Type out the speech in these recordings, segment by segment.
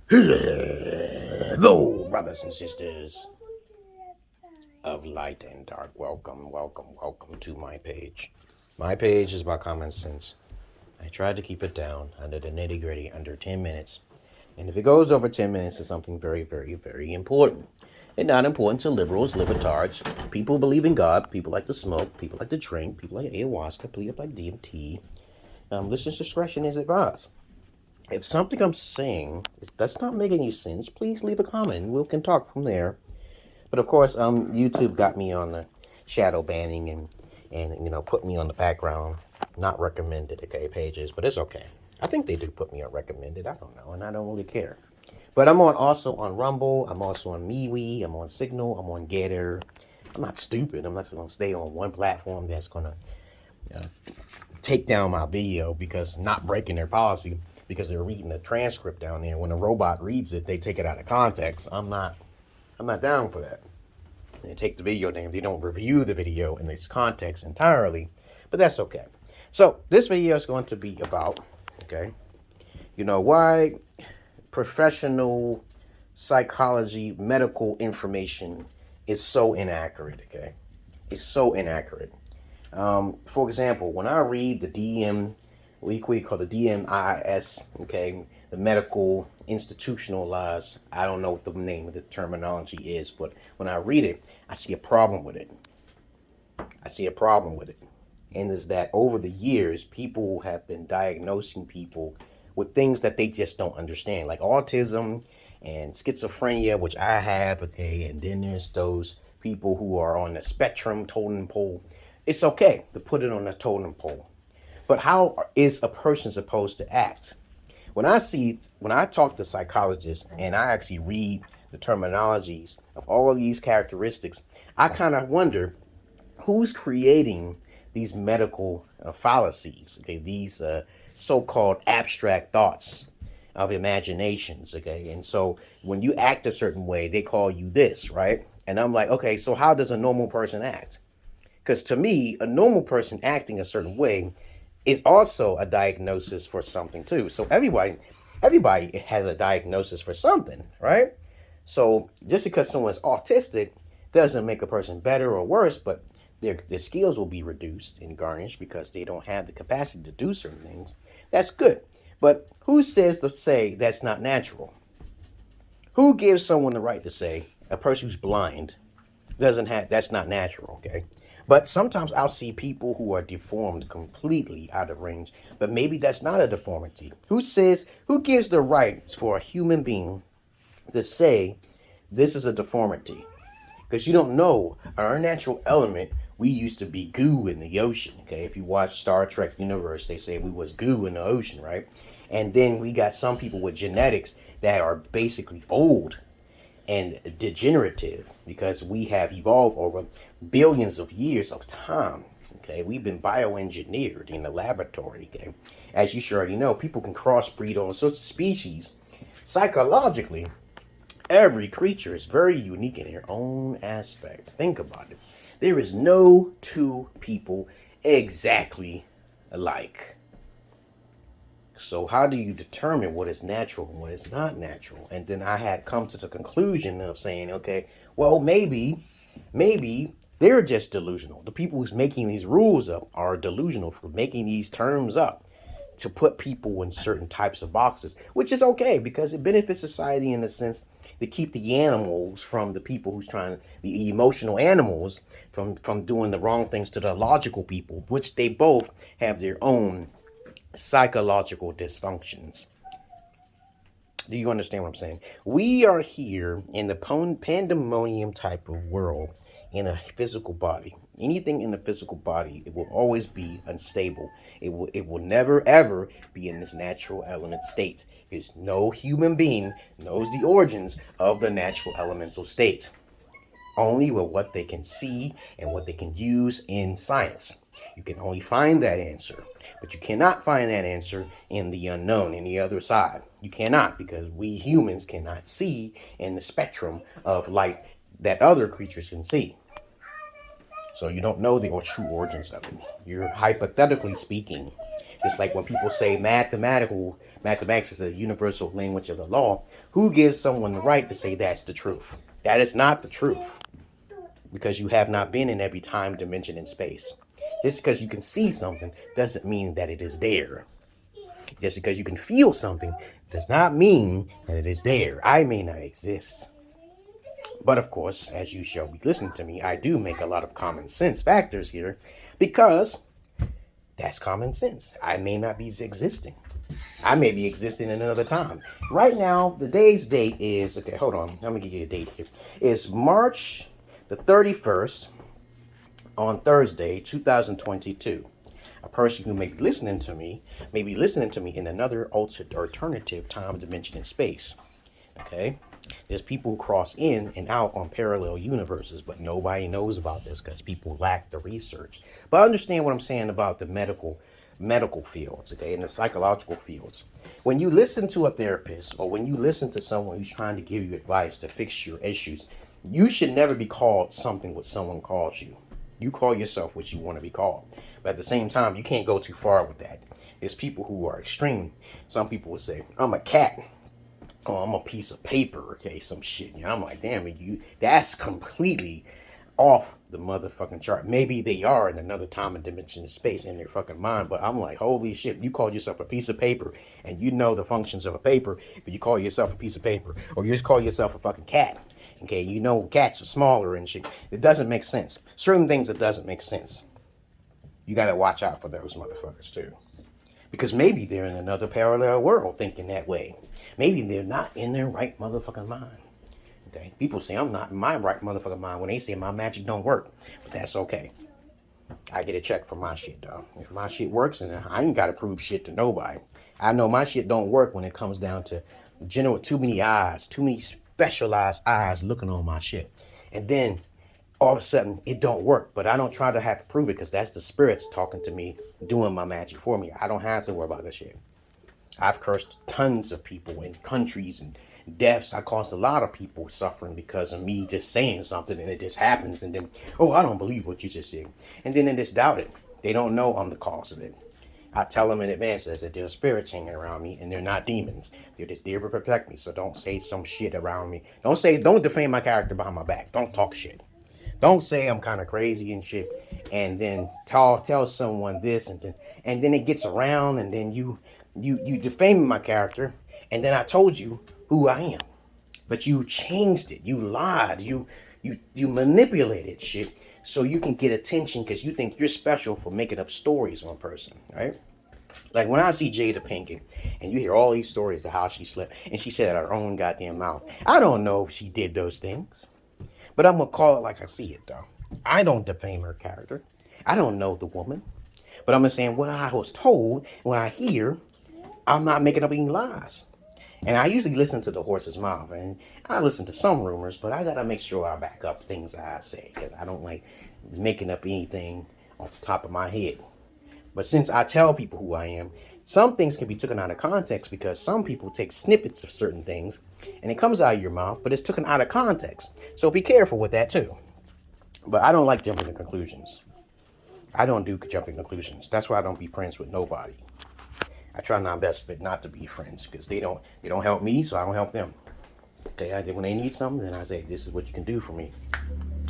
Hello, brothers and sisters of light and dark. Welcome to my page. My page is about common sense. I tried to keep it down under the nitty gritty, under 10 minutes. And if it goes over 10 minutes, it's something very, very, very important. And not important to liberals, libertards, people who believe in God, people like to smoke, people like to drink, people like ayahuasca, people like DMT. Listener's discretion is advised. If something I'm saying does not make any sense, please leave a comment. We can talk from there. But of course, YouTube got me on the shadow banning and put me on the background, not recommended, pages. But it's okay. I think they do put me on recommended. I don't know, and I don't really care. But I'm also on Rumble. I'm also on MeWe. I'm on Signal. I'm on Getter. I'm not stupid. I'm not going to stay on one platform that's going to take down my video because not breaking their policy because they're reading the transcript down there. When a robot reads it, they take it out of context. I'm not down for that. They take the video name. They don't review the video in its context entirely, but that's okay. So this video is going to be about, why professional psychology, medical information is so inaccurate, It's so inaccurate. For example, when I read the we call the DMIS, the medical institutionalized, I don't know what the name of the terminology is, but when I read it, I see a problem with it. And is that over the years, people have been diagnosing people with things that they just don't understand, like autism and schizophrenia, which I have, and then there's those people who are on the spectrum totem pole. It's okay to put it on a totem pole. But how is a person supposed to act? When I talk to psychologists and I actually read the terminologies of all of these characteristics, I kind of wonder who's creating these medical fallacies, these so-called abstract thoughts of imaginations, And so when you act a certain way, they call you this, right? And I'm like, okay, so how does a normal person act? Because to me, a normal person acting a certain way is also a diagnosis for something too. So everybody has a diagnosis for something, right? So just because someone's autistic doesn't make a person better or worse, but their skills will be reduced and garnished because they don't have the capacity to do certain things. That's good. But who says to say that's not natural? Who gives someone the right to say a person who's blind that's not natural, But sometimes I'll see people who are deformed completely out of range, but maybe that's not a deformity. Who gives the right for a human being to say this is a deformity? Because you don't know, our natural element, we used to be goo in the ocean, If you watch Star Trek Universe, they say we was goo in the ocean, right? And then we got some people with genetics that are basically old and degenerative because we have evolved over billions of years of time. We've been bioengineered in the laboratory. As you sure already know, people can crossbreed on sorts of species. Psychologically, every creature is very unique in their own aspect. Think about it. There is no two people exactly alike. So how do you determine what is natural and what is not natural? And then I had come to the conclusion of saying, well, maybe they're just delusional. The people who's making these rules up are delusional for making these terms up to put people in certain types of boxes, which is okay because it benefits society in the sense to keep the animals from the people the emotional animals from doing the wrong things to the logical people, which they both have their own psychological dysfunctions. Do you understand what I'm saying? We are here in the pandemonium type of world in a physical body. Anything in the physical body, it will always be unstable. It will never ever be in this natural element state. Because no human being knows the origins of the natural elemental state. Only with what they can see and what they can use in science. You can only find that answer. But you cannot find that answer in the unknown, in the other side. You cannot, because we humans cannot see in the spectrum of light that other creatures can see. So you don't know the true origins of it. You're hypothetically speaking. Just like when people say mathematics is a universal language of the law, who gives someone the right to say that's the truth? That is not the truth, because you have not been in every time, dimension, and space. Just because you can see something doesn't mean that it is there. Just because you can feel something does not mean that it is there. I may not exist. But of course, as you shall be listening to me, I do make a lot of common sense factors here, because that's common sense. I may not be existing. I may be existing in another time. Right now, the day's date is, okay, hold on. Let me give you a date here. It's March the 31st on Thursday, 2022. A person who may be listening to me in another alternative time, dimension, and space. Okay? There's people who cross in and out on parallel universes, but nobody knows about this because people lack the research. But understand what I'm saying about the medical fields, okay, and the psychological fields. When you listen to a therapist, or when you listen to someone who's trying to give you advice to fix your issues, you should never be called something what someone calls you. You call yourself what you want to be called. But at the same time, you can't go too far with that. There's people who are extreme. Some people would say, I'm a cat. Oh, I'm a piece of paper, okay, some shit. And I'm like, damn, that's completely off the motherfucking chart. Maybe they are in another time and dimension of space in their fucking mind, but I'm like, holy shit, you call yourself a piece of paper, and you know the functions of a paper, but you call yourself a piece of paper, or you just call yourself a fucking cat. Okay, you know cats are smaller and shit. It doesn't make sense. Certain things, it doesn't make sense. You gotta watch out for those motherfuckers too. Because maybe they're in another parallel world thinking that way. Maybe they're not in their right motherfucking mind. Okay, people say I'm not in my right motherfucking mind when they say my magic don't work. But that's okay. I get a check for my shit, though. If my shit works, and I ain't gotta prove shit to nobody. I know my shit don't work when it comes down to too many eyes, too many specialized eyes looking on my shit. And then all of a sudden it don't work, but I don't try to have to prove it, because that's the spirits talking to me, doing my magic for me. I don't have to worry about that shit. I've cursed tons of people in countries and deaths. I caused a lot of people suffering because of me just saying something, and it just happens, and then, oh, I don't believe what you just said, and then they just doubt it. They don't know I'm the cause of it. I tell them in advance that there's spirits hanging around me, and they're not demons. They're just there to protect me. So don't say some shit around me. Don't defame my character behind my back. Don't talk shit. Don't say I'm kind of crazy and shit, and then tell someone this, and then it gets around, and then you defame my character, and then I told you who I am, but you changed it. You lied. You manipulated shit so you can get attention, because you think you're special for making up stories on a person, right? Like when I see Jada Pinkett, and you hear all these stories of how she slept, and she said it out her own goddamn mouth. I don't know if she did those things, but I'm going to call it like I see it, though. I don't defame her character. I don't know the woman, but I'm just saying what I was told. When I hear, I'm not making up any lies. And I usually listen to the horse's mouth, and I listen to some rumors, but I got to make sure I back up things I say, because I don't like making up anything off the top of my head. But since I tell people who I am, some things can be taken out of context, because some people take snippets of certain things and it comes out of your mouth, but it's taken out of context. So be careful with that too. But I don't like jumping to conclusions. I don't do jumping conclusions. That's why I don't be friends with nobody. I try my best but not to be friends, because they don't help me, so I don't help them. Okay, when they need something, then I say, this is what you can do for me.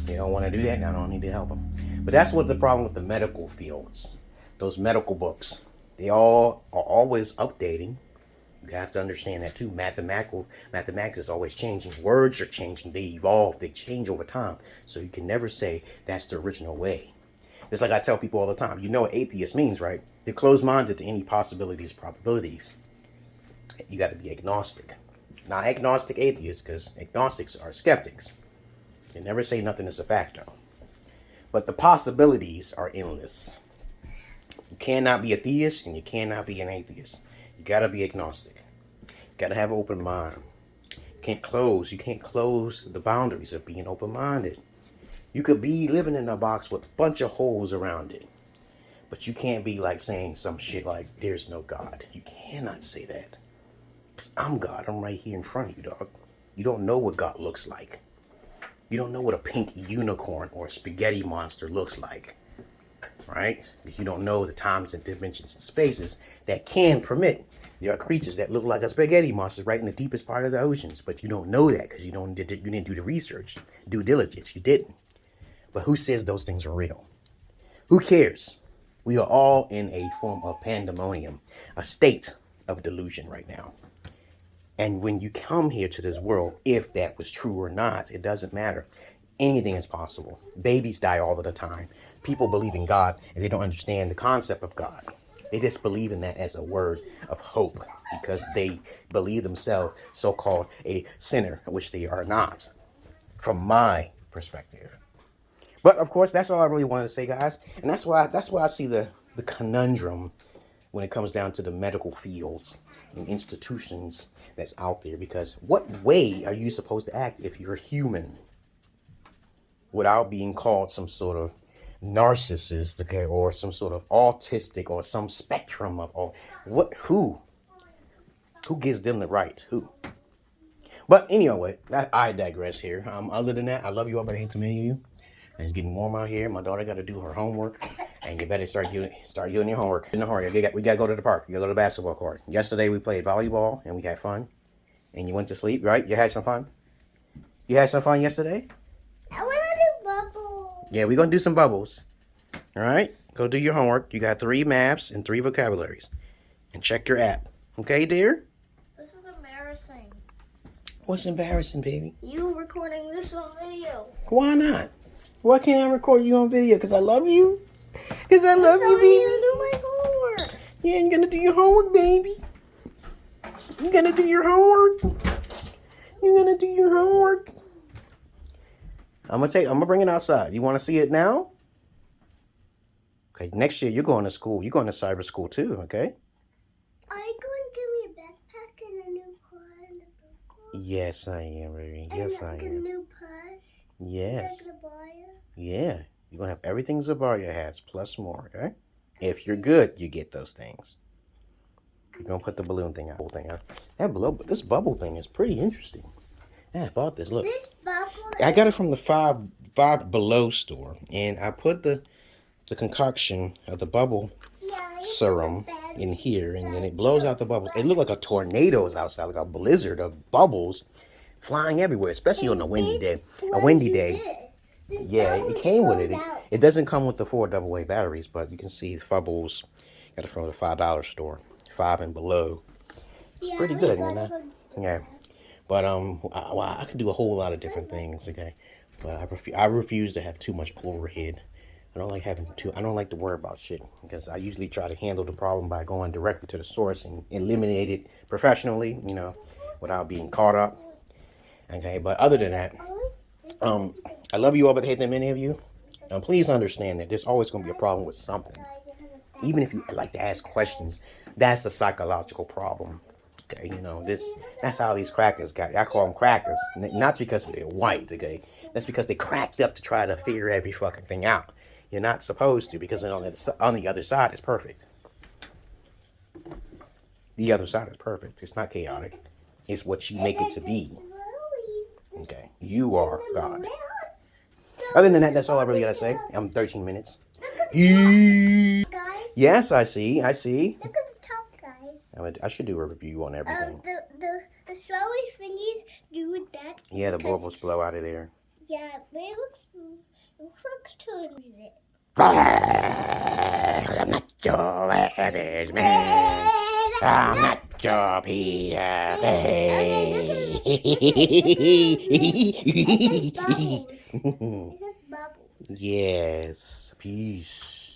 They don't want to do that, and I don't need to help them. But that's what the problem with the medical fields. Those medical books, they all are always updating. You have to understand that too. Mathematics is always changing. Words are changing. They evolve. They change over time. So you can never say that's the original way. It's like I tell people all the time. You know what atheist means, right? They're closed-minded to any possibilities, probabilities. You got to be agnostic. Not agnostic atheists, because agnostics are skeptics. They never say nothing is a fact, though. But the possibilities are endless. You cannot be a theist, and you cannot be an atheist. You gotta be agnostic. You gotta have an open mind. You can't close the boundaries of being open-minded. You could be living in a box with a bunch of holes around it, but you can't be like saying some shit like there's no God. You cannot say that. Because I'm God. I'm right here in front of you, dog. You don't know what God looks like. You don't know what a pink unicorn or a spaghetti monster looks like. right? Because you don't know the times and dimensions and spaces that can permit. There are creatures that look like a spaghetti monster right in the deepest part of the oceans, but you don't know that because you didn't do the research, due diligence. You didn't. But who says those things are real? Who cares? We are all in a form of pandemonium, a state of delusion right now. And when you come here to this world, if that was true or not, it doesn't matter. Anything is possible. Babies die all of the time. People believe in God and they don't understand the concept of God. They just believe in that as a word of hope because they believe themselves so-called a sinner, which they are not, from my perspective. But of course, that's all I really wanted to say, guys. And that's why I see the conundrum when it comes down to the medical fields and institutions that's out there. Because what way are you supposed to act if you're human without being called some sort of narcissist, okay, or some sort of autistic or some spectrum of who gives them the right? Who? But anyway, I digress here. Other than that, I love you all, but I hate to many of you. And it's getting warm out here. My daughter got to do her homework, and you better start doing your homework. In a hurry, we got to go to the park. You got to go to the basketball court. Yesterday we played volleyball and we had fun. And you went to sleep, right? You had some fun. You had some fun yesterday. I want to do bubbles. Yeah, we're gonna do some bubbles. All right, go do your homework. You got 3 maths and 3 vocabularies, and check your app. Okay, dear. This is embarrassing. What's embarrassing, baby? You recording this on video. Why not? Why can't I record you on video? Because I love you? Because I love you, baby? Do my homework. Yeah, you're going to do your homework, baby. You're going to do your homework. You're going to do your homework. I'm going to bring it outside. You want to see it now? Okay, next year you're going to school. You're going to cyber school too, okay? Are you going to give me a backpack and a new car and a book? Yes, I am, baby. Yes, I And am. a new purse? Yes. Like Zabaria? Yeah. You're going to have everything Zabaria has, plus more, okay? If you're good, you get those things. You're going to put the balloon thing out. This bubble thing is pretty interesting. Yeah, I bought this. Look. This bubble I got it from the Five Below store. And I put the concoction of the bubble serum in here. And then it blows out the bubbles. It looked like a tornado is outside. Like a blizzard of bubbles flying everywhere. Especially on a windy day. A windy day. Yeah, it came with it. It doesn't come with the 4 AA batteries, but you can see the bubbles. Got it from the $5 store, 5 and below. It's pretty good, you know. Yeah, but I can do a whole lot of different things. Okay, but I refuse to have too much overhead. I don't like to worry about shit because I usually try to handle the problem by going directly to the source and eliminate it professionally, you know, without being caught up. Okay, but other than that, I love you all, but hate that many of you. Please understand that there's always going to be a problem with something. Even if you like to ask questions, that's a psychological problem. Okay, you know, that's how these crackers got it. I call them crackers, not because they're white, okay? That's because they cracked up to try to figure every fucking thing out. You're not supposed to, because on the other side, it's perfect. The other side is perfect. It's not chaotic. It's what you make it to be. Okay, you are God. Other than that, that's all I really gotta say. I'm 13 minutes. Yes, I see. Look at the top, guys. I should do a review on everything. The swirly thingies do that. Yeah, the bubbles blow out of there. Yeah, but it looks too amusing. I'm not your average man. I'm not your Peter. It's just bubbles. Yes, peace.